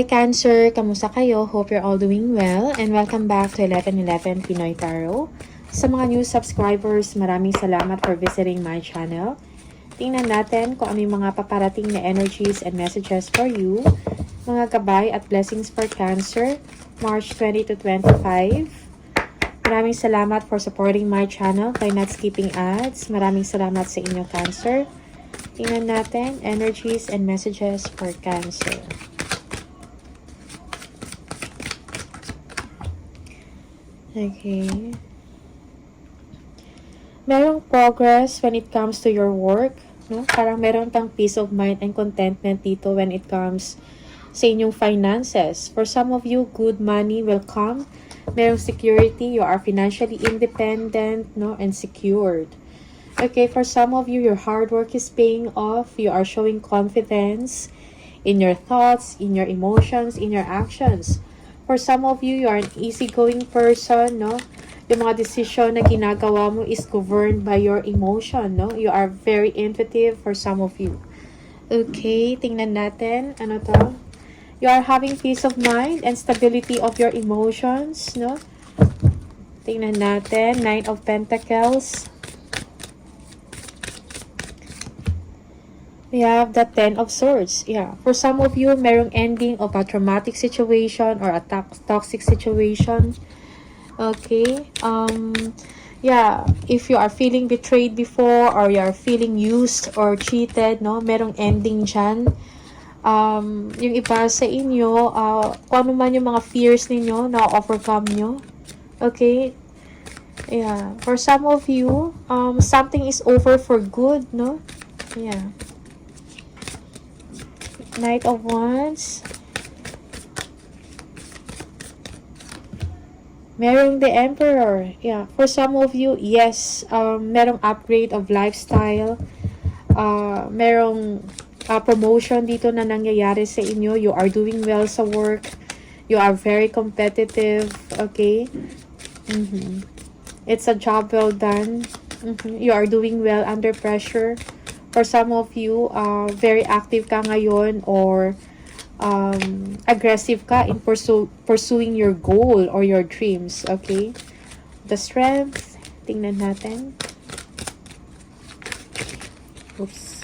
Cancer! Kamusta kayo? Hope you're all doing well and welcome back to 1111 Pinoy Tarot. Sa mga new subscribers, maraming salamat for visiting my channel. Tingnan natin kung ano yung mga paparating na energies and messages for you. Mga gabay at blessings for Cancer, March 20 to 25. Maraming salamat for supporting my channel by not skipping ads. Maraming salamat sa inyo, Cancer. Tingnan natin energies and messages for Cancer. Okay. Merong progress when it comes to your work, no? Parang meron kang peace of mind and contentment dito when it comes sa inyong finances. For some of you, good money will come. Merong security, you are financially independent, no, and secured. Okay, for some of you, your hard work is paying off. You are showing confidence in your thoughts, in your emotions, in your actions. For some of you, you are an easygoing person, no? Yung mga decision na ginagawa mo is governed by your emotion, no? You are very intuitive for some of you. Okay, tingnan natin. Ano to? You are having peace of mind and stability of your emotions, no? Tingnan natin. Nine of Pentacles. We have the Ten of Swords. Yeah. For some of you, merong ending of a traumatic situation or a toxic situation. Okay. Yeah. If you are feeling betrayed before or you are feeling used or cheated, no? Merong ending dyan. Yung iba sa inyo, kung ano man yung mga fears ninyo, na-overcome nyo. Okay. Yeah. For some of you, something is over for good, no? Yeah. Knight of Wands. Merong the Emperor. Yeah. For some of you, yes, merong upgrade of lifestyle. Merong promotion dito na nangyayari sa inyo. You are doing well sa work. You are very competitive. Okay? It's a job well done. You are doing well under pressure. For some of you, very active ka ngayon or aggressive ka in pursuing your goal or your dreams. Okay? The Strength. Tingnan natin. Oops.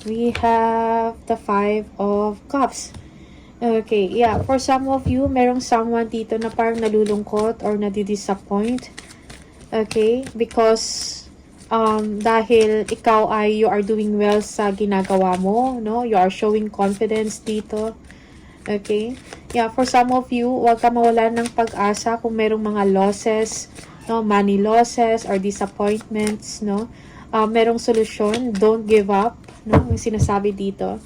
We have the Five of Cups. Okay, yeah. For some of you, merong someone dito na parang nalulungkot or nadidisappoint. Okay? Because dahil ikaw you are doing well sa ginagawa mo, no? You are showing confidence dito. Okay? Yeah, for some of you, huwag ka mawalan ng pag-asa kung merong mga losses, no? Money losses or disappointments, no? Merong solusyon. Don't give up, no? Yung sinasabi dito.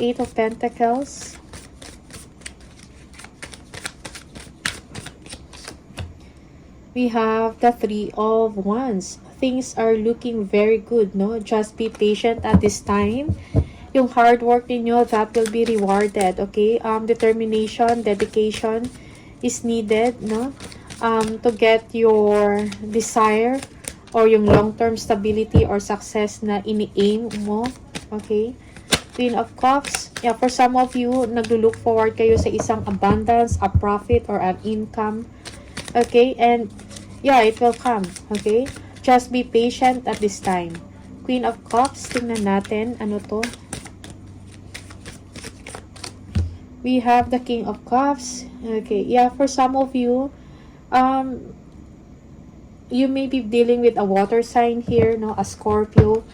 Eight of Pentacles. We have the Three of Wands. Things are looking very good, no? Just be patient at this time. Yung hard work ninyo, that will be rewarded, okay? Determination, dedication is needed, no? To get your desire or yung long-term stability or success na ini-aim mo, okay? Queen of Cups. Yeah, for some of you, naglo-look forward kayo sa isang abundance, a profit, or an income. Okay? And yeah, it will come. Okay? Just be patient at this time. Queen of Cups. Tingnan natin. Ano to? We have the King of Cups. Okay. Yeah, for some of you, you may be dealing with a water sign here, no? A Scorpio.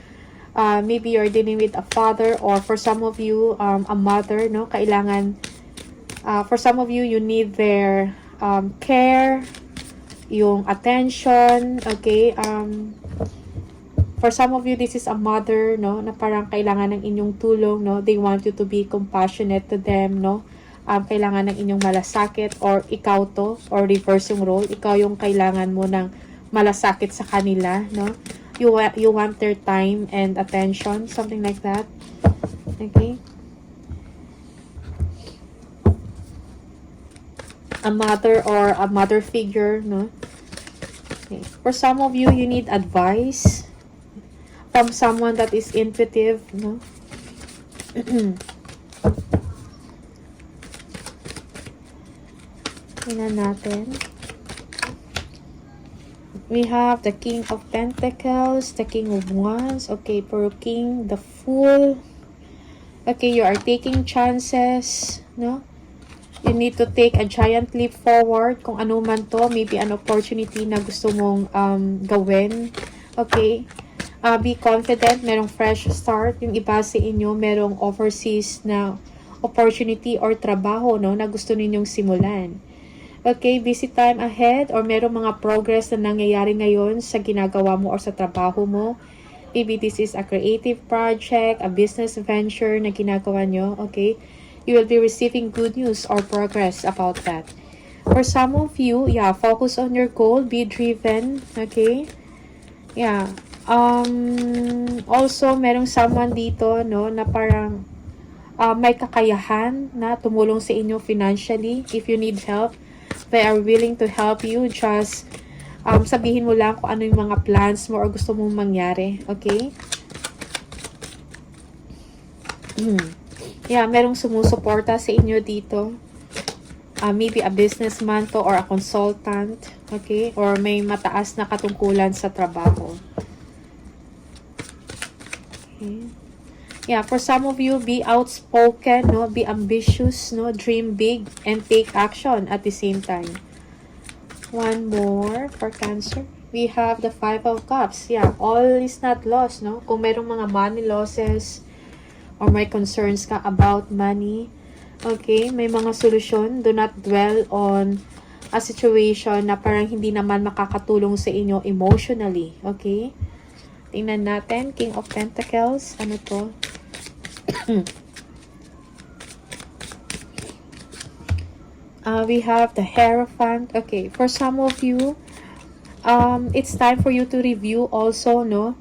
Maybe you're dealing with a father, or for some of you, a mother, no? Kailangan, for some of you, you need their care, yung attention, okay? For some of you, this is a mother, no? Na parang kailangan ng inyong tulong, no? They want you to be compassionate to them, no? Kailangan ng inyong malasakit, or ikaw to, or reverse yung role. Ikaw yung kailangan mo ng malasakit sa kanila, no? You want their time and attention, something like that. Okay? A mother or a mother figure, no? Okay. For some of you, you need advice from someone that is intuitive, no? Tingnan natin. We have the King of Pentacles, the King of Wands. Okay, for King, the Fool. Okay, you are taking chances, no? You need to take a giant leap forward. Kung ano man to, maybe an opportunity na gusto mong gawin. Okay? Be confident, merong fresh start. Yung iba sa inyo, merong overseas na opportunity or trabaho, no, na gusto ninyong simulan. Okay, busy time ahead or merong mga progress na nangyayari ngayon sa ginagawa mo or sa trabaho mo. Maybe this is a creative project, a business venture na ginagawa nyo, okay? You will be receiving good news or progress about that. For some of you, yeah, focus on your goal, be driven, okay? Yeah. Also, merong someone dito, no, na parang may kakayahan na tumulong sa inyo financially. If you need help, they are willing to help you. Just sabihin mo lang kung ano yung mga plans mo or gusto mong mangyari. Okay? Yeah, merong sumusuporta sa inyo dito. Maybe a businessman to or a consultant. Okay? Or may mataas na katungkulan sa trabaho. Okay. Yeah, for some of you, be outspoken, no? Be ambitious, no? Dream big and take action at the same time. One more for Cancer. We have the Five of Cups. Yeah, all is not lost, no? Kung merong mga money losses or may concerns ka about money, okay, may mga solusyon. Do not dwell on a situation na parang hindi naman makakatulong sa inyo emotionally, okay? Tingnan natin, King of Pentacles. Ano to? We have the Hierophant. Okay, for some of you, it's time for you to review also, no?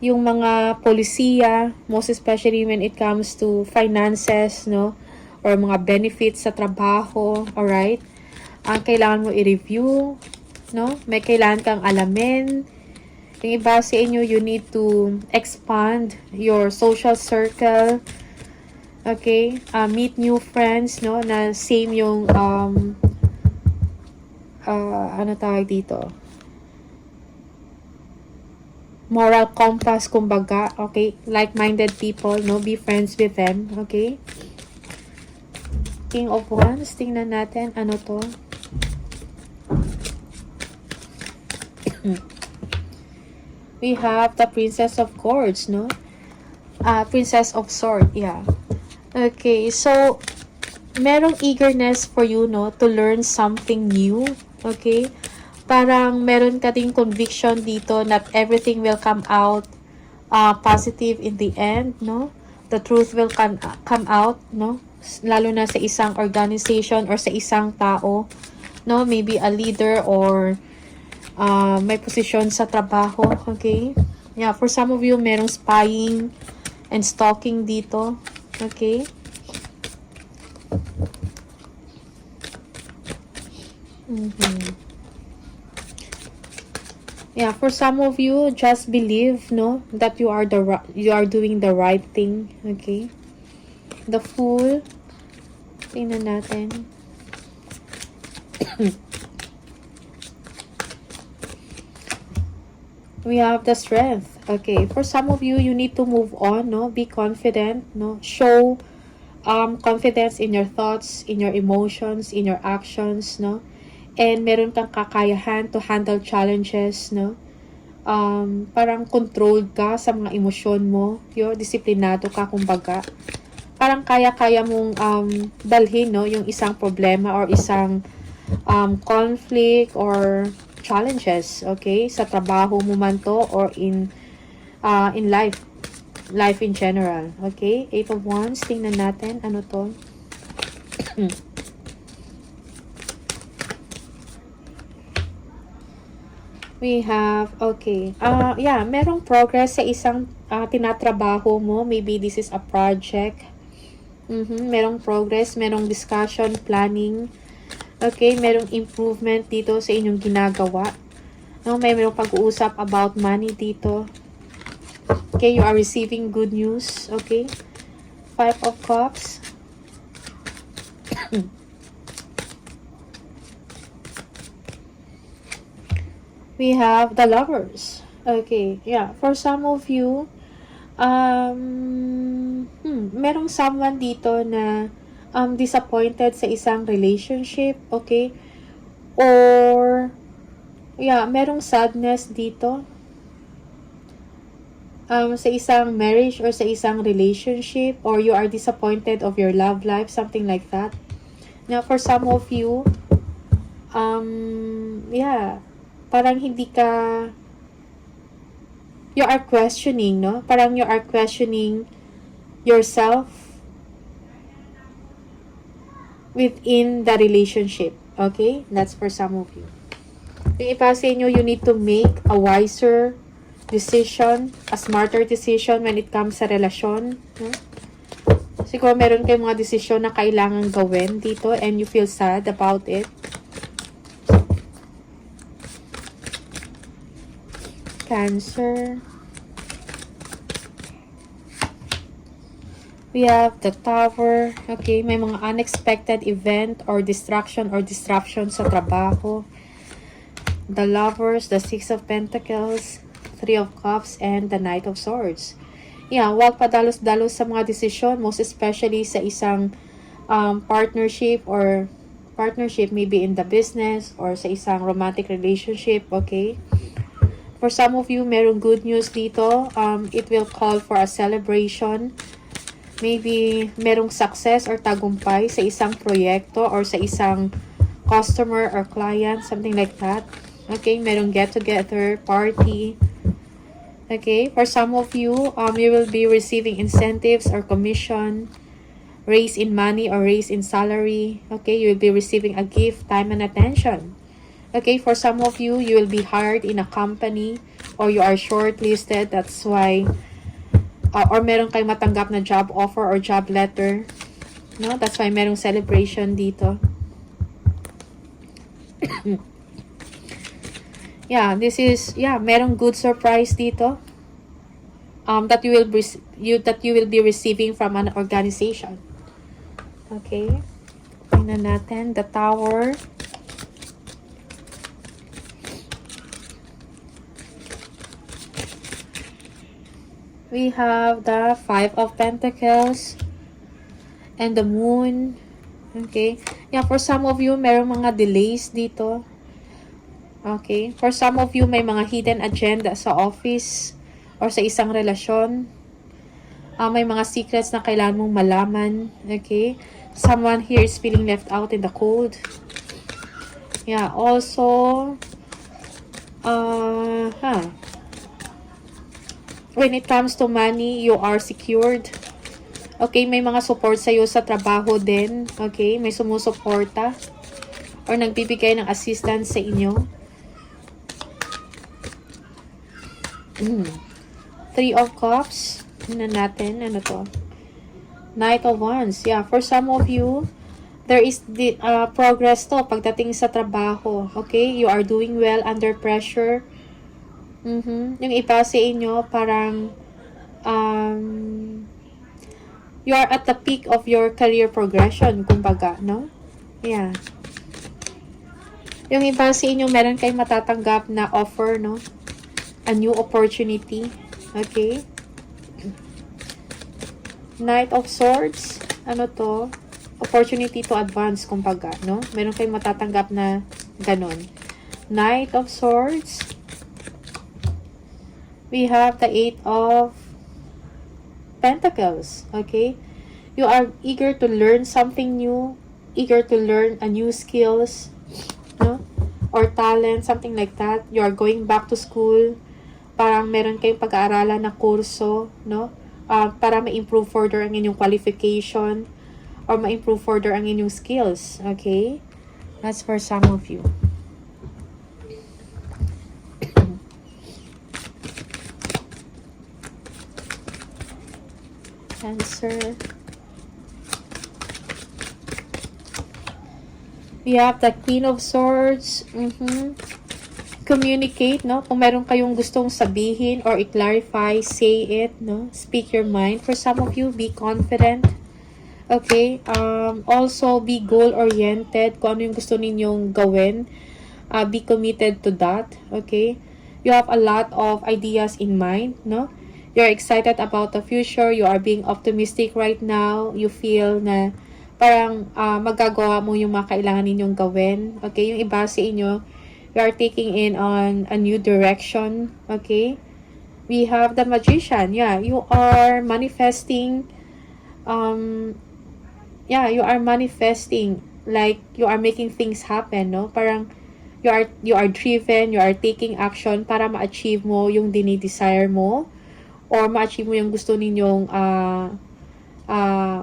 Yung mga polisiya, most especially when it comes to finances, no? Or mga benefits sa trabaho, alright? Kailangan mo i-review, no? May kailangan kang alamin. Yung iba sa inyo, you need to expand your social circle. Okay? Meet new friends, no? Na same yung, ano tawag dito? Moral compass, kumbaga. Okay? Like-minded people, no? Be friends with them. Okay? King of Wands. Tingnan natin. Ano to? We have the Princess of Swords, no? Princess of Swords, yeah. Okay, so, merong eagerness for you, no? To learn something new, okay? Parang meron ka ding conviction dito that everything will come out positive in the end, no? The truth will come out, no? Lalo na sa isang organization or sa isang tao, no? Maybe a leader or may posisyon sa trabaho, okay? Yeah, for some of you, merong spying and stalking dito, okay? Yeah, for some of you, just believe, no, that you are doing the right thing, okay? The Fool. Tingnan natin. We have the Strength. Okay, for some of you, you need to move on, no? Be confident, no? Show confidence in your thoughts, in your emotions, in your actions, no? And meron kang kakayahan to handle challenges, no? Parang controlled ka sa mga emosyon mo. Disiplinado ka, kumbaga. Parang kaya-kaya mong dalhin, no? Yung isang problema or isang conflict or challenges, okay? Sa trabaho mo man to or in life in general, okay? Eight of Wands, tingnan natin, ano to? We have, okay, yeah, merong progress sa isang tinatrabaho mo. Maybe this is a project. Merong progress, merong discussion, planning. Okay, merong improvement dito sa inyong ginagawa. No, merong pag-uusap about money dito. Okay, you are receiving good news. Okay, 5 of Cups. We have the Lovers. Okay, yeah. For some of you, merong someone dito na disappointed sa isang relationship. Okay, or yeah, merong sadness dito sa isang marriage or sa isang relationship, or you are disappointed of your love life, something like that. Now, for some of you, yeah, parang hindi ka, you are questioning, no? Parang you are questioning yourself within the relationship. Okay? That's for some of you. Yung iba sa inyo, you need to make a wiser decision, a smarter decision when it comes sa relasyon. No? Siguro meron kayong mga desisyon na kailangan gawin dito and you feel sad about it. Cancer. We have the Tower. Okay, may mga unexpected event or distraction or disruption sa trabaho. The Lovers, the 6 of Pentacles, 3 of Cups, and the Knight of Swords. Yeah, huwag padalos-dalos sa mga desisyon, most especially sa isang partnership or partnership maybe in the business or sa isang romantic relationship, okay? For some of you, merong good news dito. It will call for a celebration. Maybe merong success or tagumpay sa isang proyekto or sa isang customer or client, something like that. Okay, merong get-together, party. Okay, for some of you, you will be receiving incentives or commission, raise in money or raise in salary. Okay, you will be receiving a gift, time, and attention. Okay, for some of you, you will be hired in a company or you are shortlisted. That's why, or meron kayong matanggap na job offer or job letter. No, that's why merong celebration dito. Yeah, this is, yeah, merong good surprise dito. That you will be receiving from an organization. Okay. Tingnan natin the Tower. We have the 5 of Pentacles and the Moon. Okay. Yeah, for some of you, merong mga delays dito. Okay. For some of you, may mga hidden agenda sa office or sa isang relasyon. May mga secrets na kailangan mong malaman. Okay. Someone here is feeling left out in the cold. Yeah, also, when it comes to money, you are secured. Okay, may mga support sa'yo sa trabaho din. Okay, may sumusuporta or nagbibigay ng assistance sa inyo. 3 of Cups. Tingnan natin, ano to? Knight of Wands. Yeah, for some of you, there is the progress to pagdating sa trabaho. Okay, you are doing well under pressure. Yung iba sa inyo, parang you are at the peak of your career progression, kumbaga, no? Yeah. Yung iba sa inyo, meron kayong matatanggap na offer, no? A new opportunity. Okay? Knight of Swords. Ano to? Opportunity to advance, kumbaga, no? Meron kayong matatanggap na ganon. Knight of Swords. We have the 8 of Pentacles. Okay? You are eager to learn something new, eager to learn a new skills, no? Or talent, something like that. You are going back to school. Parang meron kayong pag-aaralan na kurso, no? Para ma-improve further ang inyong qualification or ma-improve further ang inyong skills. Okay? That's for some of you. Cancer. We have the Queen of Swords. communicate, no? Kung meron kayong gustong sabihin or i-clarify, say it, no? Speak your mind. For some of you, be confident. Okay? Also, be goal-oriented. Kung ano yung gusto ninyong gawin, be committed to that. Okay? You have a lot of ideas in mind, no? You're excited about the future. You are being optimistic right now. You feel na parang magagawa mo yung mga kailangan ninyong gawin. Okay? Yung iba sa inyo, you are taking in on a new direction. Okay? We have the Magician. Yeah, you are manifesting. You are manifesting. Like, you are making things happen, no? Parang, you are driven, you are taking action para ma-achieve mo yung dinidesire mo or ma-achieve mo yung gusto ninyong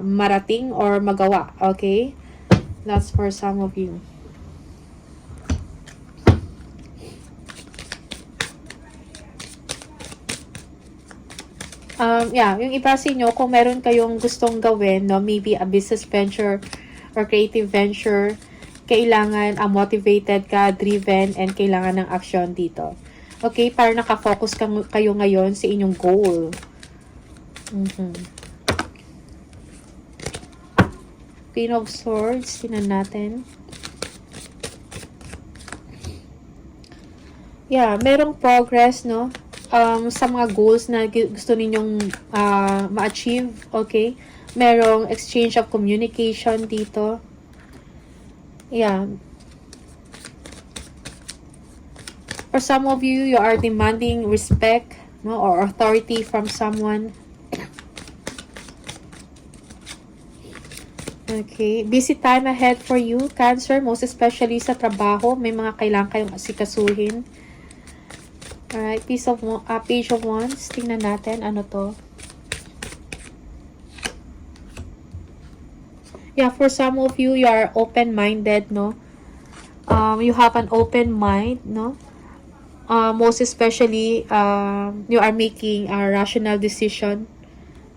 marating or magawa. Okay? That's for some of you. Yung iba sa inyo, kung meron kayong gustong gawin, no, maybe a business venture or creative venture, kailangan motivated ka, driven, and kailangan ng action dito. Okay? Para nakafocus kayo ngayon sa inyong goal. Queen of Swords, tingnan natin. Yeah, merong progress, no? Sa mga goals na gusto ninyong ma-achieve, okay? Merong exchange of communication dito. Yeah. For some of you, you are demanding respect, no, or authority from someone. Okay. Busy time ahead for you, Cancer, most especially sa trabaho. May mga kailangan kayong asikasuhin. Alright, Page of Wands. Tingnan natin, ano to. Yeah, for some of you, you are open-minded, no? You have an open mind, no? Most especially, you are making a rational decision,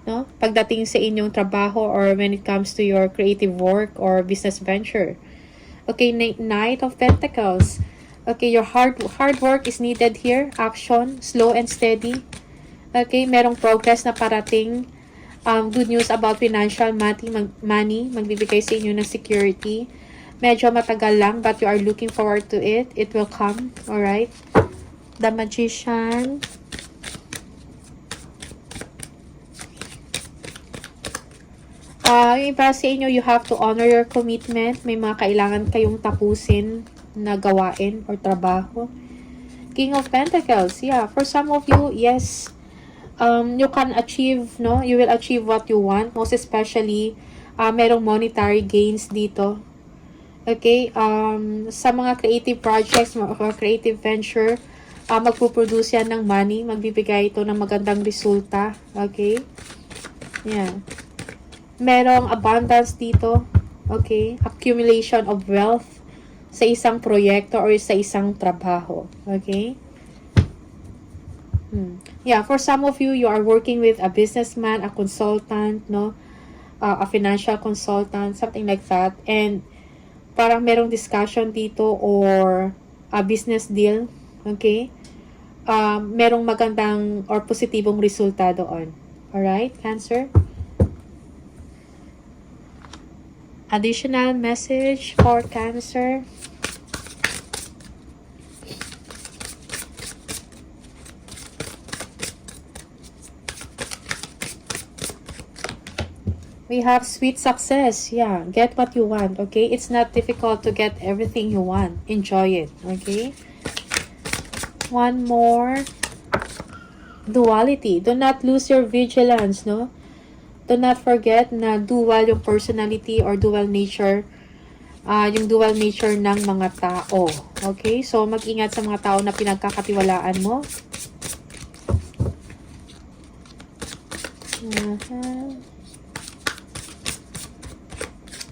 no? Pagdating sa inyong trabaho or when it comes to your creative work or business venture. Okay, Knight of Pentacles. Okay, your hard work is needed here. Action, slow and steady. Okay, merong progress na parating. Good news about financial money. Magbibigay sa inyo ng security. Medyo matagal lang, but you are looking forward to it. It will come. Alright? The Magician. Yung iba sa inyo, you have to honor your commitment. May mga kailangan kayong tapusin na gawain or trabaho. King of Pentacles. Yeah, for some of you, yes, you can achieve, no? You will achieve what you want. Most especially, merong monetary gains dito. Okay? Sa mga creative projects or creative venture, magpuproduce yan ng money. Magbibigay ito ng magandang resulta. Okay? Yeah. Merong abundance dito. Okay? Accumulation of wealth sa isang proyekto or sa isang trabaho. Okay? Yeah, for some of you, you are working with a businessman, a consultant, no? A financial consultant, something like that. And parang merong discussion dito or a business deal. Okay? Merong magandang or positibong resulta doon. Alright, Cancer? Additional message for Cancer. We have sweet success. Yeah, get what you want, okay? It's not difficult to get everything you want. Enjoy it, okay? One more. Duality. Do not lose your vigilance, no? Do not forget na dual yung personality or dual nature. Yung dual nature ng mga tao. Okay? So, mag-ingat sa mga tao na pinagkakatiwalaan mo.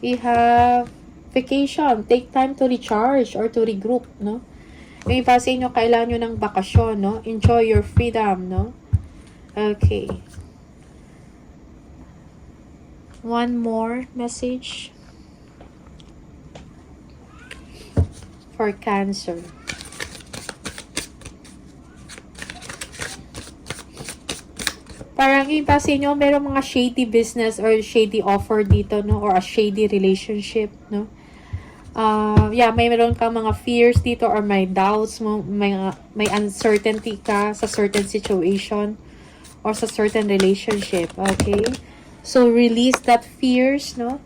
We have vacation. Take time to recharge or to regroup, no? Yung iba sa inyo, kailangan nyo ng bakasyon, no? Enjoy your freedom, no? Okay. One more message for Cancer. Parang iba sa inyo, merong mga shady business or shady offer dito, no? Or a shady relationship, no? Yeah, meron kang mga fears dito or may doubts mo, may uncertainty ka sa certain situation or sa certain relationship, okay? So, release that fears, no?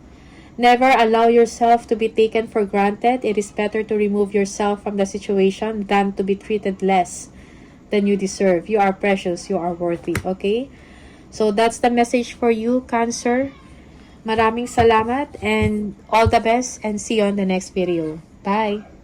Never allow yourself to be taken for granted. It is better to remove yourself from the situation than to be treated less than you deserve. You are precious. You are worthy. Okay? So, that's the message for you, Cancer. Maraming salamat and all the best and see you on the next video. Bye!